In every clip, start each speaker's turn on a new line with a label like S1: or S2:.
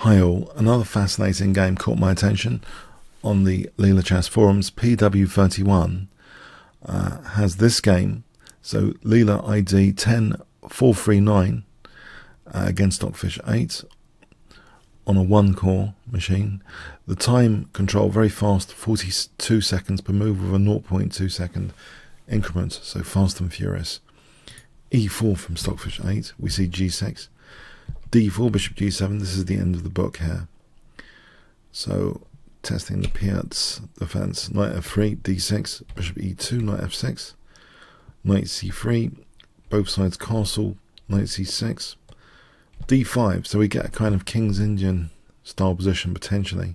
S1: Hi all, another fascinating game caught my attention on the Leela Chess forums. PW31 has this game, so Leela ID 10439 against Stockfish 8 on a 1-core machine. The time control very fast, 42 seconds per move with a 0.2 second increment, so fast and furious. E4 from Stockfish 8, we see G6. D4, bishop G7, this is the end of the book here. So, testing the Piat's defense. Knight F3, D6, bishop E2, Knight F6, Knight C3, both sides castle, Knight C6, D5, so we get a kind of King's Indian style position potentially.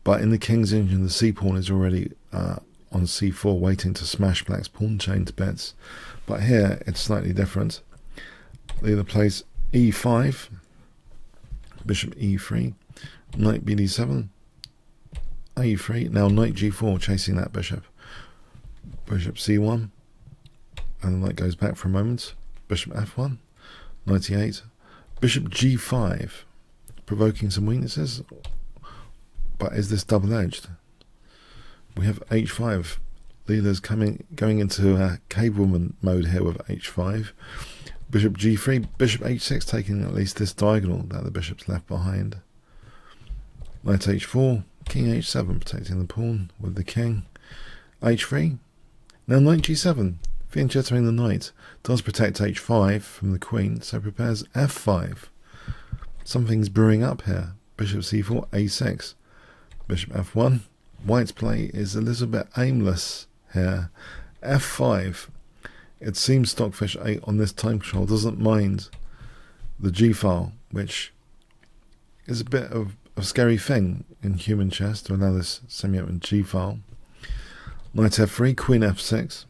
S1: But in the King's Indian, the C-pawn is already on C4 waiting to smash black's pawn chain to bits. But here, it's slightly different. Leela plays E5, bishop E3, knight BD7, A3, now knight G4 chasing that bishop, bishop C1, and the knight goes back for a moment, bishop F1, knight E8, bishop G5, provoking some weaknesses, but is this double-edged? We have H5, Leela's going into cavewoman mode here with H5, bishop G3, bishop H6 taking at least this diagonal that the bishop's left behind. Knight H4, king H7 protecting the pawn with the king. H3, now knight G7, fianchettoing the knight, does protect H5 from the queen, so prepares F5. Something's brewing up here. Bishop C4, A6, bishop F1. White's play is a little bit aimless here. F5. It seems Stockfish 8 on this time control doesn't mind the G-file, which is a bit of a scary thing in human chess to allow this semi-open G-file. Knight F3, Queen F6,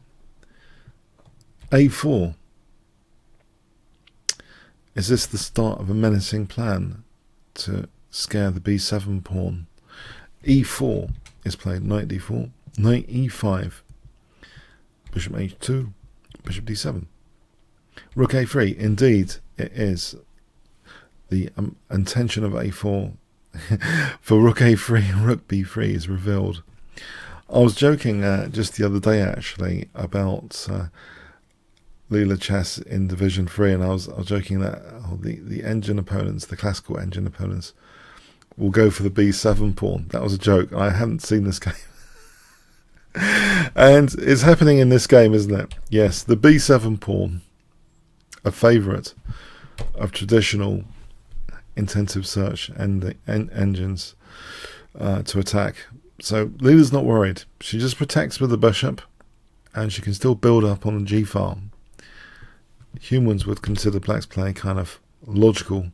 S1: A4. Is this the start of a menacing plan to scare the B7 pawn? E4 is played, Knight D4, Knight E5, bishop H2, bishop D7, rook A3. Indeed, it is the intention of A4 for rook A3 and rook B3 is revealed. I was joking just the other day actually about Leela Chess in Division 3, and I was joking that the engine opponents, the classical engine opponents, will go for the B7 pawn. That was a joke. I haven't seen this game. And it's happening in this game, isn't it? Yes, the B7 pawn, a favourite of traditional intensive search and engines to attack. So Leela's not worried. She just protects with the bishop, and she can still build up on the G-file. Humans would consider black's play kind of logical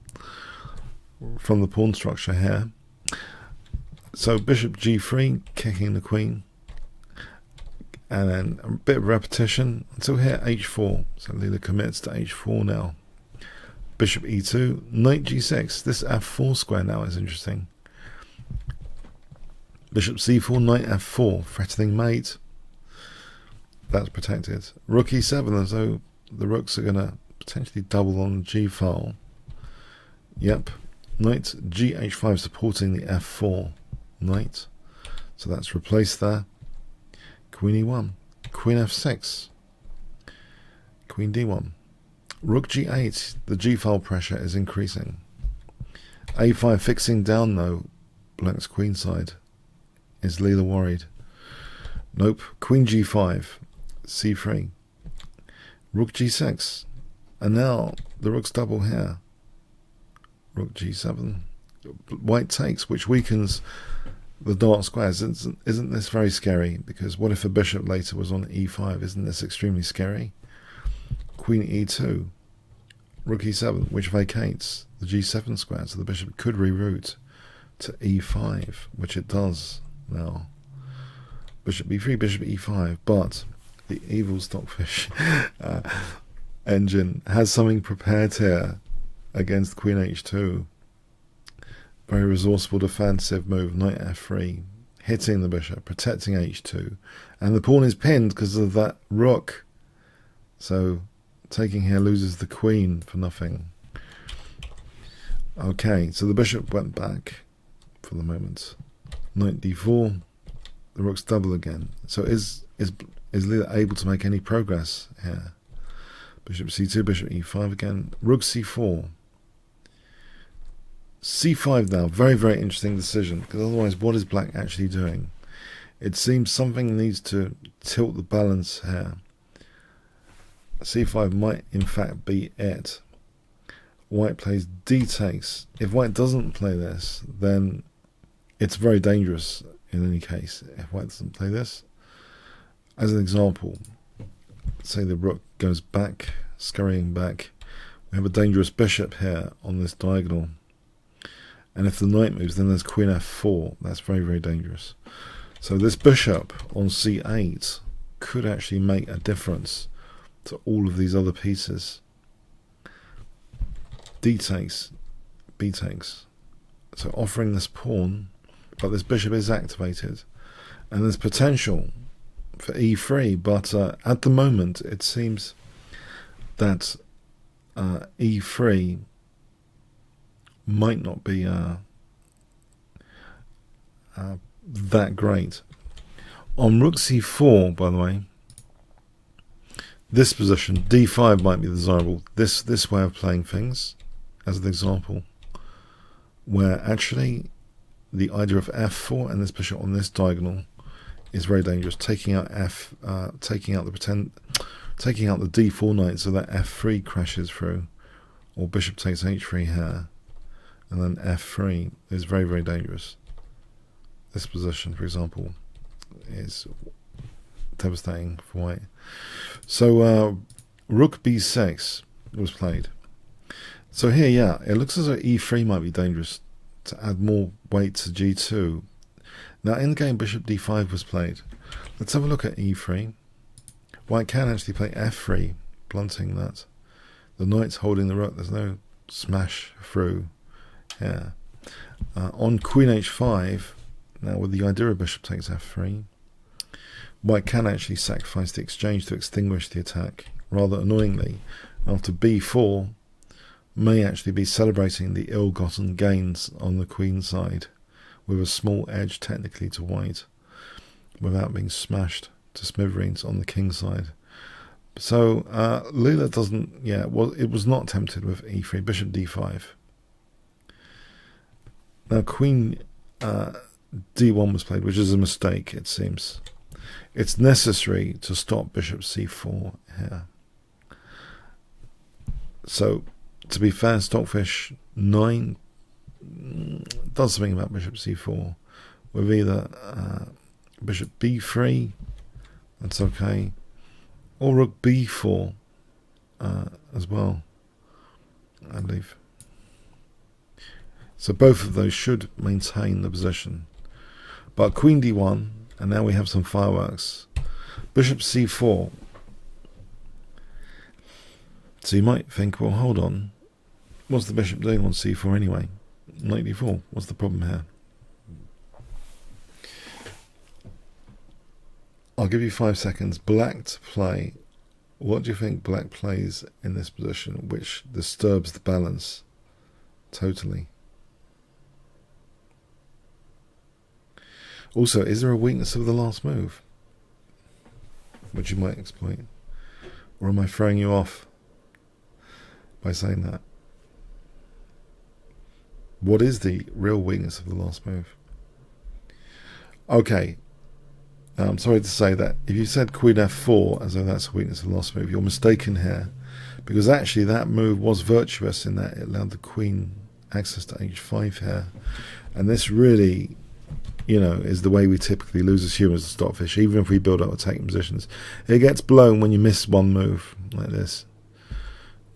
S1: from the pawn structure here. So bishop G3, kicking the queen. And then a bit of repetition until here H4. So Leela commits to H4 now. Bishop E2, knight G6. This F4 square now is interesting. Bishop C4, knight F4, threatening mate. That's protected. Rook E7, as though the rooks are going to potentially double on the G-file. Yep. Knight G-H5 supporting the F4 knight. So that's replaced there. Queen E1, Queen F6, Queen D1, Rook G8, the G-file pressure is increasing. A5 fixing down though, black's queen side. Is Leela worried? Nope. Queen G5, C3, Rook G6, and now the rook's double here. Rook G7, white takes, which weakens the dark squares. Isn't this very scary? Because what if a bishop later was on E5? Isn't this extremely scary? Queen E2, Rook E7, which vacates the G7 square, so the bishop could reroute to E5, which it does now. Bishop B3, Bishop E5, but the evil Stockfish engine has something prepared here against Queen H2. Very resourceful defensive move, knight F3, hitting the bishop, protecting H2, and the pawn is pinned because of that rook. So taking here loses the queen for nothing. Okay, so the bishop went back for the moment. Knight d4. The rook's double again. So is Leela able to make any progress here? Bishop c2, bishop e5 again. Rook c4. c5 now. Very, very interesting decision, because otherwise what is black actually doing? It seems something needs to tilt the balance here. c5 might in fact be it. White plays d takes. If white doesn't play this, then it's very dangerous in any case. If white doesn't play this, as an example, say the rook goes back, scurrying back, we have a dangerous bishop here on this diagonal. And if the knight moves, then there's queen f4. That's very, very dangerous. So this bishop on c8 could actually make a difference to all of these other pieces. D takes, B takes. So offering this pawn, but this bishop is activated. And there's potential for e3, but at the moment it seems that e3 might not be that great. On rook c4, by the way, this position, d5 might be desirable. This way of playing things, as an example, where actually the idea of f4 and this bishop on this diagonal is very dangerous. Taking out taking out the d4 knight, so that f3 crashes through, or bishop takes h3 here, and then f3 is very, very dangerous. This position, for example, is devastating for white. So rook b6 was played. So here, yeah, it looks as though e3 might be dangerous to add more weight to g2. Now in the game, bishop d5 was played. Let's have a look at e3. White can actually play f3, blunting that. The knight's holding the rook. There's no smash through here. On queen h5, now with the idea of bishop takes f3, white can actually sacrifice the exchange to extinguish the attack. Rather annoyingly, after b4, may actually be celebrating the ill-gotten gains on the queen side, with a small edge technically to white, without being smashed to smithereens on the king side. So Leela doesn't, yeah, well, it was not tempted with e3, bishop d5. Now queen d1 was played, which is a mistake, it seems. It's necessary to stop bishop c4 here. So, to be fair, Stockfish 9 does something about bishop c4 with either bishop b3, that's okay, or rook b4 as well, I believe. So both of those should maintain the position. But queen d1, and now we have some fireworks. Bishop c4. So you might think, well, hold on, what's the bishop doing on c4 anyway? Knight d4, what's the problem here? I'll give you 5 seconds. Black to play. What do you think black plays in this position, which disturbs the balance totally? Also, is there a weakness of the last move which you might exploit? Or am I throwing you off by saying that? What is the real weakness of the last move? Okay, I'm sorry to say that if you said queen f4 as though that's a weakness of the last move, you're mistaken here, because actually that move was virtuous in that it allowed the queen access to h5 here, and this really, you know, is the way we typically lose as humans as Stockfish. Even if we build up attacking positions, it gets blown when you miss one move like this.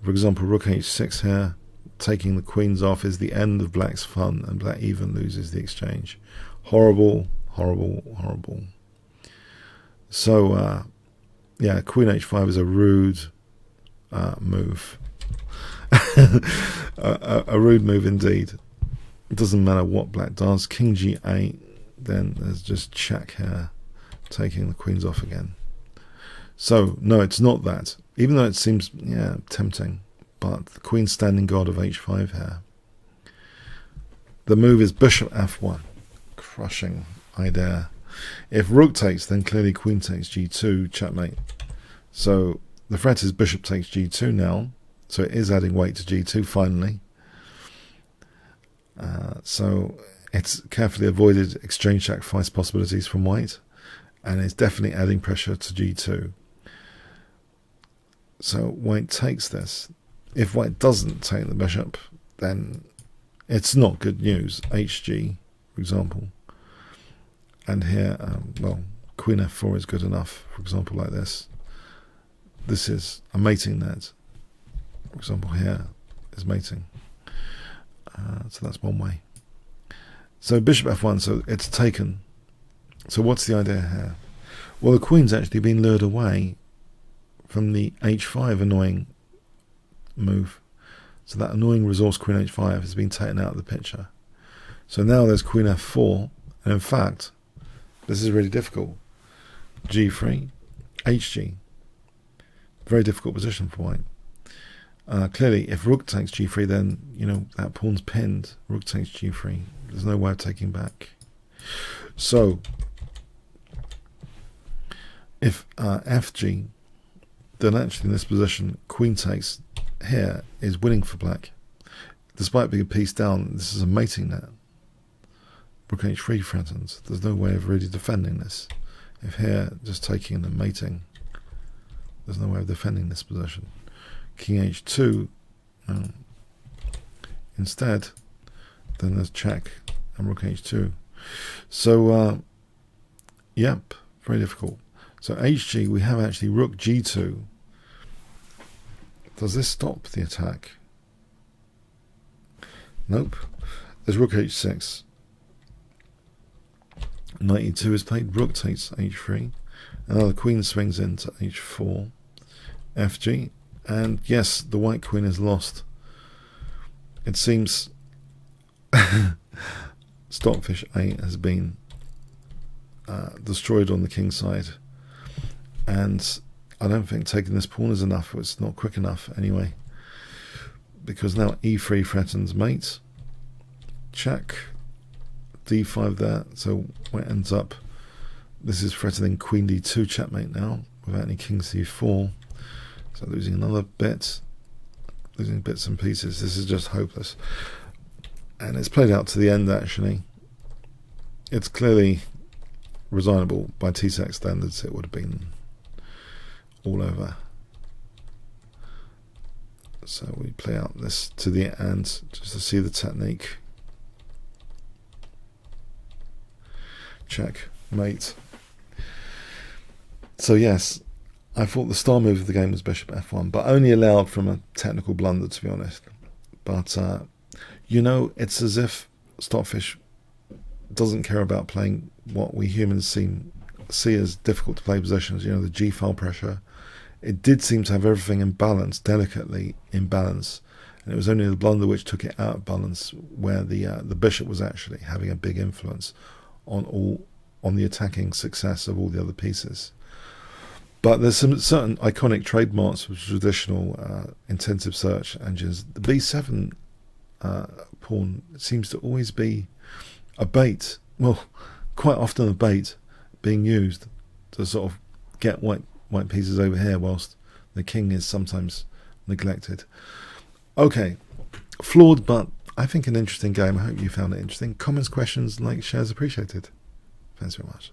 S1: For example, rook h6 here, taking the queens off is the end of black's fun, and black even loses the exchange. Horrible, horrible, horrible. So yeah, queen h5 is a rude move. a rude move indeed. It doesn't matter what black does. King g8, then there's just check here, taking the queens off again. So no, it's not that, even though it seems, yeah, tempting, but the queen standing guard of h5 here. The move is bishop f1. Crushing idea. If rook takes, then clearly queen takes g2, checkmate. So the threat is bishop takes g2 now. So it is adding weight to g2 finally. So it's carefully avoided exchange sacrifice possibilities from white. And it's definitely adding pressure to g2. So white takes this. If white doesn't take the bishop, then it's not good news. hg, for example. And here, well, queen f4 is good enough, for example, like this. This is a mating net. For example, here is mating. So that's one way. So bishop f1, so it's taken. So what's the idea here? Well, the queen's actually been lured away from the h5 annoying move. So that annoying resource queen h5 has been taken out of the picture. So now there's queen f4, and in fact, this is really difficult. g3, hg. Very difficult position for white. Clearly, if rook takes g3, then, you know, that pawn's pinned. Rook takes g3. There's no way of taking back. So, if fg, then actually in this position, queen takes here is winning for black. Despite being a piece down, this is a mating net. Rook h3 threatens. There's no way of really defending this. If here, just taking and mating, there's no way of defending this position. King h2, instead, then there's check and rook h2. So, yep, very difficult. So hg, we have actually rook g2. Does this stop the attack? Nope. There's rook h6. Knight e2 is played. Rook takes h3. And now the queen swings into h4. fg. And yes, the white queen is lost. It seems Stockfish 8 has been destroyed on the king side. And I don't think taking this pawn is enough. It's not quick enough anyway. Because now e3 threatens mate. Check. d5 there. So it ends up, this is threatening queen d2 checkmate now without any king c4. So losing another bit. Losing bits and pieces. This is just hopeless. And it's played out to the end actually. It's clearly resignable by TSEC standards. It would have been all over. So we play out this to the end just to see the technique. Check, mate. So yes, I thought the star move of the game was bishop f1, but only allowed from a technical blunder, to be honest. But you know, it's as if Stockfish doesn't care about playing what we humans see as difficult to play positions. You know, the G file pressure. It did seem to have everything in balance, delicately in balance, and it was only the blunder which took it out of balance, where the bishop was actually having a big influence on the attacking success of all the other pieces. But there's some certain iconic trademarks of traditional intensive search engines. The b7 pawn seems to always be a bait, well, quite often a bait being used to sort of get white pieces over here whilst the king is sometimes neglected. Okay, flawed, but I think an interesting game. I hope you found it interesting. Comments, questions, likes, shares appreciated. Thanks very much.